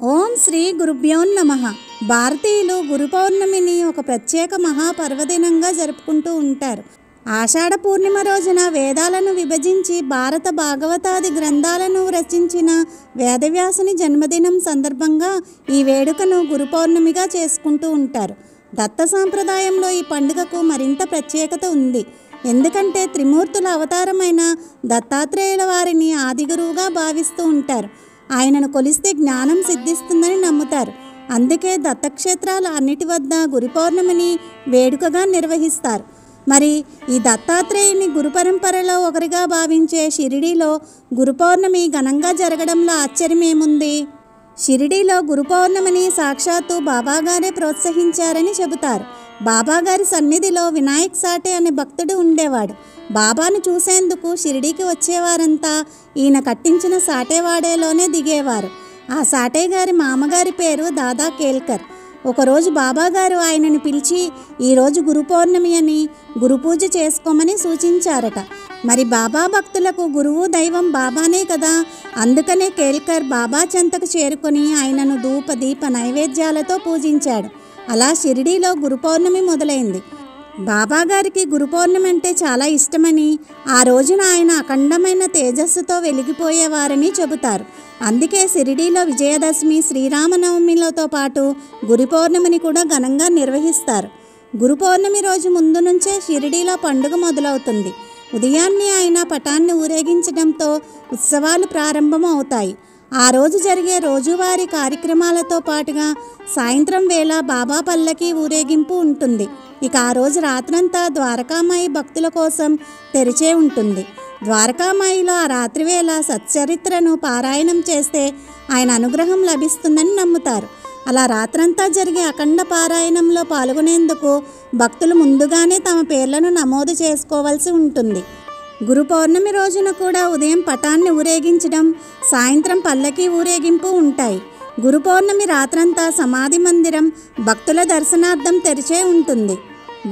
ఓం శ్రీ గురుభ్యో నమః. భారతీయులు గురు పౌర్ణమిని ఒక ప్రత్యేక మహాపర్వదినంగా జరుపుకుంటూ ఉంటారు. ఆషాఢ పూర్ణిమ రోజున వేదాలను విభజించి భారత భాగవతాది గ్రంథాలను రచించిన వేదవ్యాసుని జన్మదినం సందర్భంగా ఈ వేడుకను గురు పౌర్ణమిగా చేసుకుంటూ ఉంటారు. దత్త సాంప్రదాయంలో ఈ పండుగకు మరింత ప్రత్యేకత ఉంది. ఎందుకంటే త్రిమూర్తుల అవతారమైన దత్తాత్రేయుల వారిని ఆదిగురువుగా భావిస్తూ ఉంటారు. ఆయనను కొలిస్తే జ్ఞానం సిద్ధిస్తుందని నమ్ముతారు. అందుకే దత్తక్షేత్రాల అన్నిటి వద్ద గురు పౌర్ణమిని వేడుకగా నిర్వహిస్తారు. మరి ఈ దత్తాత్రేయుని గురు పరంపరలో ఒకరిగా భావించే షిరిడీలో గురు పౌర్ణమి ఘనంగా జరగడంలో ఆశ్చర్యమేముంది? షిరిడీలో గురు పౌర్ణమిని సాక్షాత్తు బాబాగారే ప్రోత్సహించారని చెబుతారు. బాబాగారి సన్నిధిలో వినాయక్ సాటే అనే భక్తుడు ఉండేవాడు. బాబాను చూసేందుకు షిరిడీకి వచ్చేవారంతా ఈయన కట్టించిన సాటేవాడేలోనే దిగేవారు. ఆ సాటే గారి మామగారి పేరు దాదా కేల్కర్. ఒకరోజు బాబాగారు ఆయనని పిలిచి ఈరోజు గురు పౌర్ణమి అని గురు పూజ చేసుకోమని సూచించారట. మరి బాబా భక్తులకు గురువు దైవం బాబానే కదా. అందుకనే కేల్కర్ బాబా చెంతకు చేరుకొని ఆయనను ధూప దీప నైవేద్యాలతో పూజించాడు. అలా షిరిడీలో గురు పౌర్ణమి మొదలైంది. బాబాగారికి గురు పౌర్ణమి అంటే చాలా ఇష్టమని, ఆ రోజున ఆయన అఖండమైన తేజస్సుతో వెలిగిపోయేవారని చెబుతారు. అందుకే షిరిడీలో విజయదశమి, శ్రీరామనవమిలతో పాటు గురు పౌర్ణమిని కూడా ఘనంగా నిర్వహిస్తారు. గురు పౌర్ణమి రోజు ముందు నుంచే షిరిడీలో పండుగ మొదలవుతుంది. ఉదయాన్నే ఆయన పటాన్ని ఊరేగించడంతో ఉత్సవాలు ప్రారంభం అవుతాయి. ఆ రోజు జరిగే రోజువారీ కార్యక్రమాలతో పాటుగా సాయంత్రం వేళ బాబా పల్లకి ఊరేగింపు ఉంటుంది. ఇక ఆ రోజు రాత్రంతా ద్వారకామాయి భక్తుల కోసం తెరిచే ఉంటుంది. ద్వారకామాయిలో ఆ రాత్రివేళ సచ్చరిత్రను పారాయణం చేస్తే ఆయన అనుగ్రహం లభిస్తుందని నమ్ముతారు. అలా రాత్రంతా జరిగే అఖండ పారాయణంలో పాల్గొనేందుకు భక్తులు ముందుగానే తమ పేర్లను నమోదు చేసుకోవాల్సి ఉంటుంది. గురు పౌర్ణమి రోజున కూడా ఉదయం పటాన్ని ఊరేగించడం, సాయంత్రం పల్లకి ఊరేగింపు ఉంటాయి. గురు పౌర్ణమి రాత్రంతా సమాధి మందిరం భక్తుల దర్శనార్థం తెరిచే ఉంటుంది.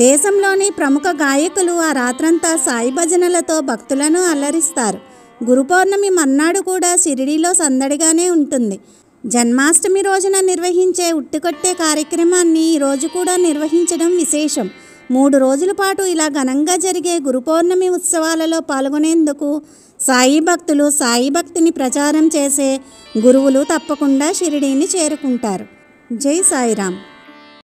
దేశంలోని ప్రముఖ గాయకులు ఆ రాత్రంతా సాయి భజనలతో భక్తులను అల్లరిస్తారు. గురు పౌర్ణమి మర్నాడు కూడా షిరిడీలో సందడిగానే ఉంటుంది. జన్మాష్టమి రోజున నిర్వహించే ఉట్టికొట్టే కార్యక్రమాన్ని ఈరోజు కూడా నిర్వహించడం విశేషం. 3 రోజుల పాటు ఇలా ఘనంగా జరిగే గురు పౌర్ణమి ఉత్సవాలలో పాల్గొనేందుకు సాయి భక్తులు, సాయి భక్తిని ప్రచారం చేసే గురువులు తప్పకుండా షిరిడీని చేరుకుంటారు. జై సాయిరామ్.